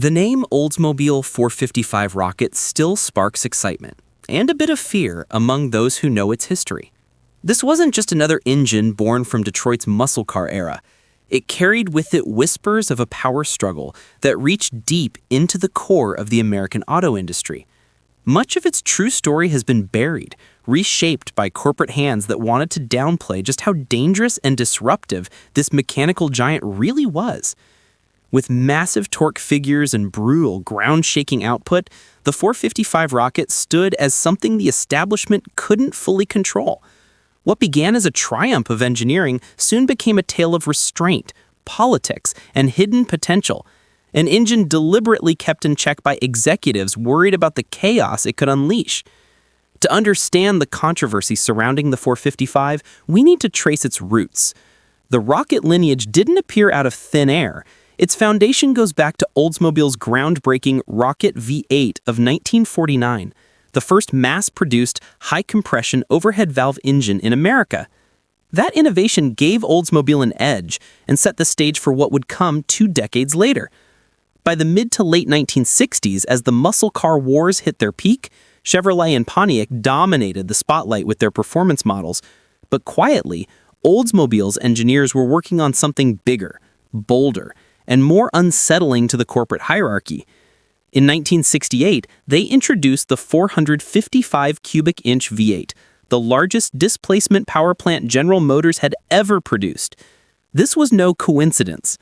The name Oldsmobile 455 rocket still sparks excitement and a bit of fear among those who know its history. This wasn't just another engine born from Detroit's muscle car era. It carried with it whispers of a power struggle that reached deep into the core of the American auto industry. Much of its true story has been buried, reshaped by corporate hands that wanted to downplay just how dangerous and disruptive this mechanical giant really was. With massive torque figures and brutal, ground-shaking output, the 455 rocket stood as something the establishment couldn't fully control. What began as a triumph of engineering soon became a tale of restraint, politics, and hidden potential, an engine deliberately kept in check by executives worried about the chaos it could unleash. To understand the controversy surrounding the 455, we need to trace its roots. The rocket lineage didn't appear out of thin air. Its foundation goes back to Oldsmobile's groundbreaking Rocket V8 of 1949, the first mass-produced, high-compression overhead valve engine in America. That innovation gave Oldsmobile an edge and set the stage for what would come 2 decades later. By the mid to late 1960s, as the muscle car wars hit their peak, Chevrolet and Pontiac dominated the spotlight with their performance models. But quietly, Oldsmobile's engineers were working on something bigger, bolder, and more unsettling to the corporate hierarchy. In 1968, they introduced the 455 cubic inch V8, the largest displacement power plant General Motors had ever produced. This was no coincidence.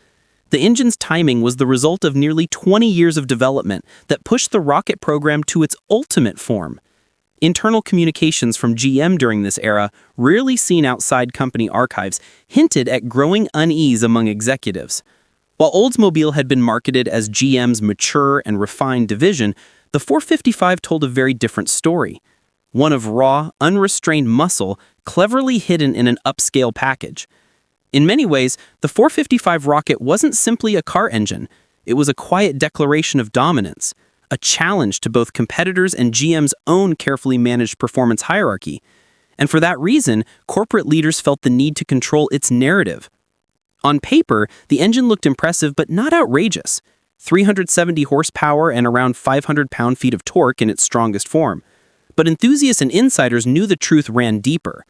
The engine's timing was the result of nearly 20 years of development that pushed the rocket program to its ultimate form. Internal communications from GM during this era, rarely seen outside company archives, hinted at growing unease among executives. While Oldsmobile had been marketed as GM's mature and refined division, the 455 told a very different story. One of raw, unrestrained muscle, cleverly hidden in an upscale package. In many ways, the 455 rocket wasn't simply a car engine. It was a quiet declaration of dominance, a challenge to both competitors and GM's own carefully managed performance hierarchy. And for that reason, corporate leaders felt the need to control its narrative. On paper, the engine looked impressive but not outrageous. 370 horsepower and around 500 pound-feet of torque in its strongest form. But enthusiasts and insiders knew the truth ran deeper.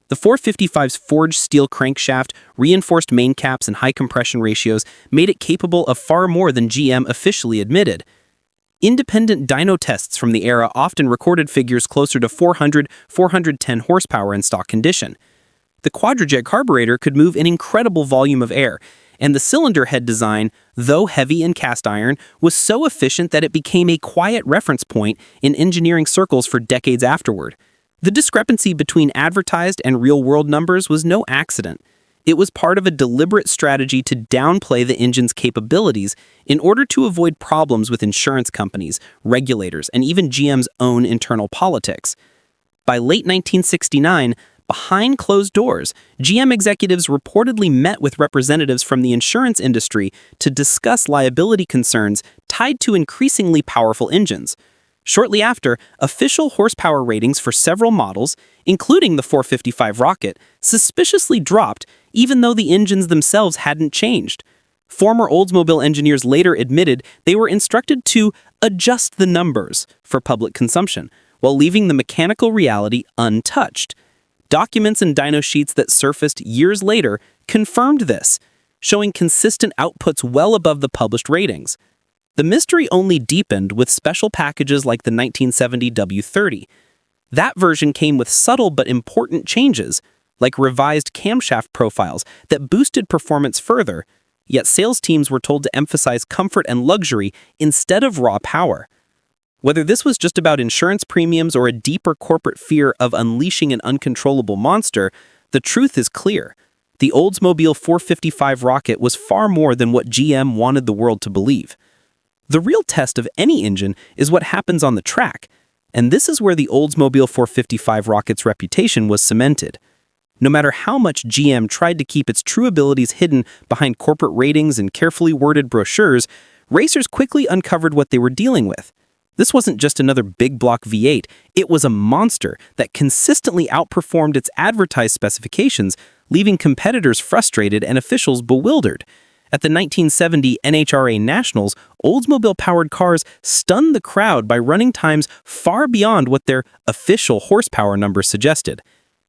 The 455's forged steel crankshaft, reinforced main caps, and high compression ratios made it capable of far more than GM officially admitted. Independent dyno tests from the era often recorded figures closer to 410 horsepower in stock condition. The quadrajet carburetor could move an incredible volume of air, and the cylinder head design, though heavy and cast iron, was so efficient that it became a quiet reference point in engineering circles for decades afterward. The discrepancy between advertised and real-world numbers was no accident. It was part of a deliberate strategy to downplay the engine's capabilities in order to avoid problems with insurance companies, regulators, and even GM's own internal politics. By late 1969, behind closed doors, GM executives reportedly met with representatives from the insurance industry to discuss liability concerns tied to increasingly powerful engines. Shortly after, official horsepower ratings for several models, including the 455 rocket, suspiciously dropped even though the engines themselves hadn't changed. Former Oldsmobile engineers later admitted they were instructed to adjust the numbers for public consumption, while leaving the mechanical reality untouched. Documents and dyno sheets that surfaced years later confirmed this, showing consistent outputs well above the published ratings. The mystery only deepened with special packages like the 1970 W30. That version came with subtle but important changes, like revised camshaft profiles that boosted performance further, yet sales teams were told to emphasize comfort and luxury instead of raw power. Whether this was just about insurance premiums or a deeper corporate fear of unleashing an uncontrollable monster, the truth is clear. The Oldsmobile 455 rocket was far more than what GM wanted the world to believe. The real test of any engine is what happens on the track, and this is where the Oldsmobile 455 rocket's reputation was cemented. No matter how much GM tried to keep its true abilities hidden behind corporate ratings and carefully worded brochures, racers quickly uncovered what they were dealing with. This wasn't just another big block V8, it was a monster that consistently outperformed its advertised specifications, leaving competitors frustrated and officials bewildered. At the 1970 NHRA Nationals, Oldsmobile-powered cars stunned the crowd by running times far beyond what their official horsepower numbers suggested.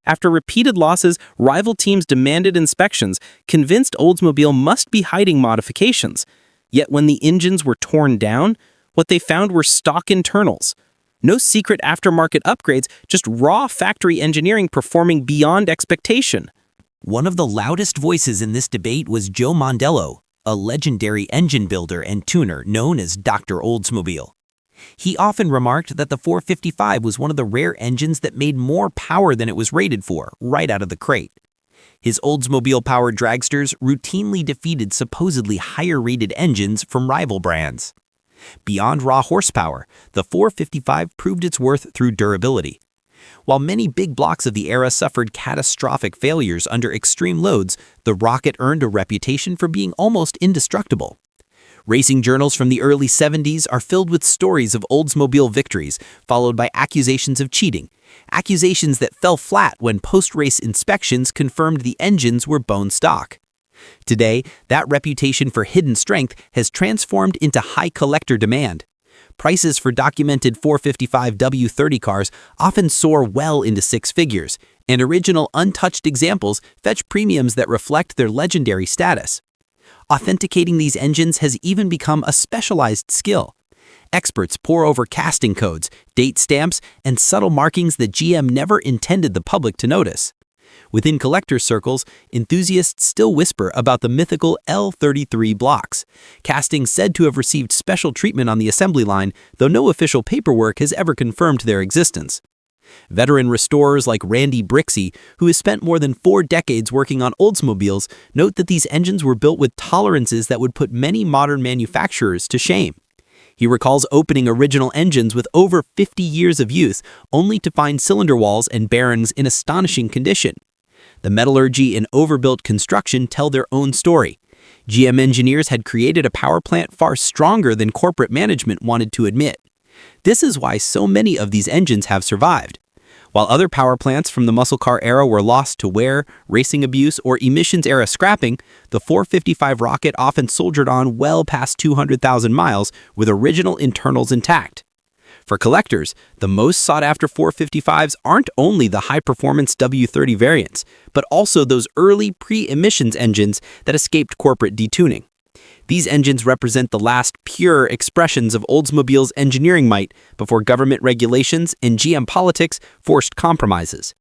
After repeated losses, rival teams demanded inspections, convinced Oldsmobile must be hiding modifications. Yet when the engines were torn down, what they found were stock internals. No secret aftermarket upgrades, just raw factory engineering performing beyond expectation. One of the loudest voices in this debate was Joe Mondello, a legendary engine builder and tuner known as Dr. Oldsmobile. He often remarked that the 455 was one of the rare engines that made more power than it was rated for, right out of the crate. His Oldsmobile-powered dragsters routinely defeated supposedly higher-rated engines from rival brands. Beyond raw horsepower, the 455 proved its worth through durability. While many big blocks of the era suffered catastrophic failures under extreme loads, the rocket earned a reputation for being almost indestructible. Racing journals from the early 70s are filled with stories of Oldsmobile victories, followed by accusations of cheating, accusations that fell flat when post-race inspections confirmed the engines were bone stock. Today, that reputation for hidden strength has transformed into high collector demand. Prices for documented 455 W30 cars often soar well into six figures, and original untouched examples fetch premiums that reflect their legendary status. Authenticating these engines has even become a specialized skill. Experts pore over casting codes, date stamps, and subtle markings that GM never intended the public to notice. Within collector circles, enthusiasts still whisper about the mythical L33 blocks, castings said to have received special treatment on the assembly line, though no official paperwork has ever confirmed their existence. Veteran restorers like Randy Brixey, who has spent more than 4 decades working on Oldsmobiles, note that these engines were built with tolerances that would put many modern manufacturers to shame. He recalls opening original engines with over 50 years of use, only to find cylinder walls and bearings in astonishing condition. The metallurgy and overbuilt construction tell their own story. GM engineers had created a power plant far stronger than corporate management wanted to admit. This is why so many of these engines have survived. While other power plants from the muscle car era were lost to wear, racing abuse, or emissions era scrapping, the 455 rocket often soldiered on well past 200,000 miles with original internals intact. For collectors, the most sought-after 455s aren't only the high-performance W30 variants, but also those early pre-emissions engines that escaped corporate detuning. These engines represent the last pure expressions of Oldsmobile's engineering might before government regulations and GM politics forced compromises.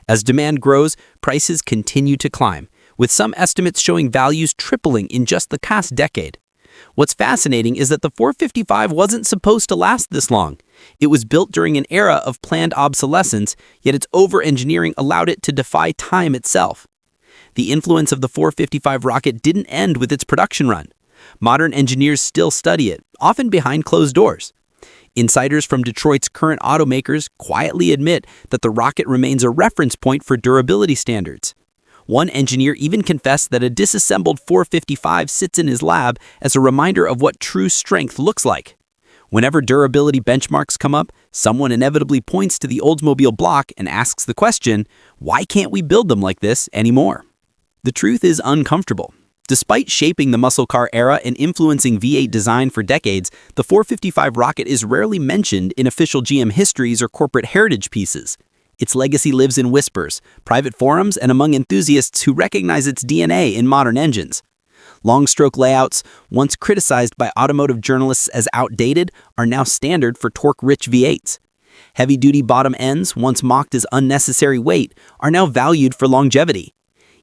As demand grows, prices continue to climb, with some estimates showing values tripling in just the past decade. What's fascinating is that the 455 wasn't supposed to last this long. It was built during an era of planned obsolescence, yet its over-engineering allowed it to defy time itself. The influence of the 455 rocket didn't end with its production run. Modern engineers still study it, often behind closed doors. Insiders from Detroit's current automakers quietly admit that the rocket remains a reference point for durability standards. One engineer even confessed that a disassembled 455 sits in his lab as a reminder of what true strength looks like. Whenever durability benchmarks come up, someone inevitably points to the Oldsmobile block and asks the question, why can't we build them like this anymore? The truth is uncomfortable. Despite shaping the muscle car era and influencing V8 design for decades, the 455 rocket is rarely mentioned in official GM histories or corporate heritage pieces. Its legacy lives in whispers, private forums, and among enthusiasts who recognize its DNA in modern engines. Long-stroke layouts, once criticized by automotive journalists as outdated, are now standard for torque-rich V8s. Heavy-duty bottom ends, once mocked as unnecessary weight, are now valued for longevity.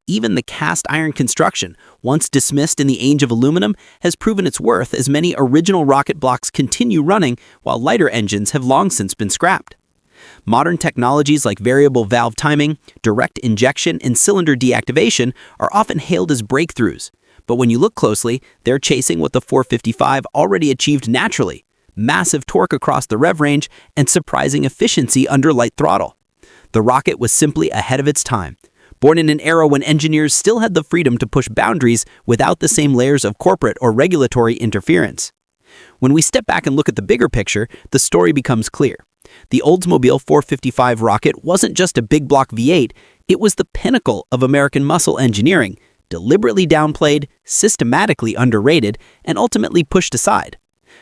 Even the cast iron construction, once dismissed in the age of aluminum, has proven its worth as many original rocket blocks continue running while lighter engines have long since been scrapped. Modern technologies like variable valve timing, direct injection, and cylinder deactivation are often hailed as breakthroughs. But when you look closely, they're chasing what the 455 already achieved naturally: massive torque across the rev range and surprising efficiency under light throttle. The rocket was simply ahead of its time, born in an era when engineers still had the freedom to push boundaries without the same layers of corporate or regulatory interference. When we step back and look at the bigger picture, the story becomes clear. The Oldsmobile 455 rocket wasn't just a big block V8, it was the pinnacle of American muscle engineering, deliberately downplayed, systematically underrated, and ultimately pushed aside.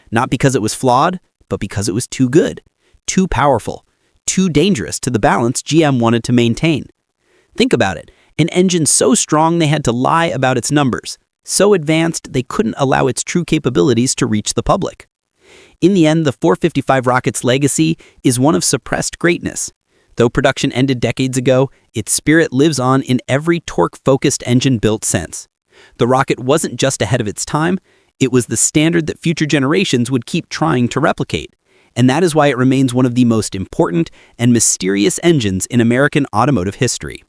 Not because it was flawed, but because it was too good, too powerful, too dangerous to the balance GM wanted to maintain. Think about it, an engine so strong they had to lie about its numbers, so advanced they couldn't allow its true capabilities to reach the public. In the end, the 455 rocket's legacy is one of suppressed greatness. Though production ended decades ago, its spirit lives on in every torque-focused engine built since. The rocket wasn't just ahead of its time, it was the standard that future generations would keep trying to replicate. And that is why it remains one of the most important and mysterious engines in American automotive history.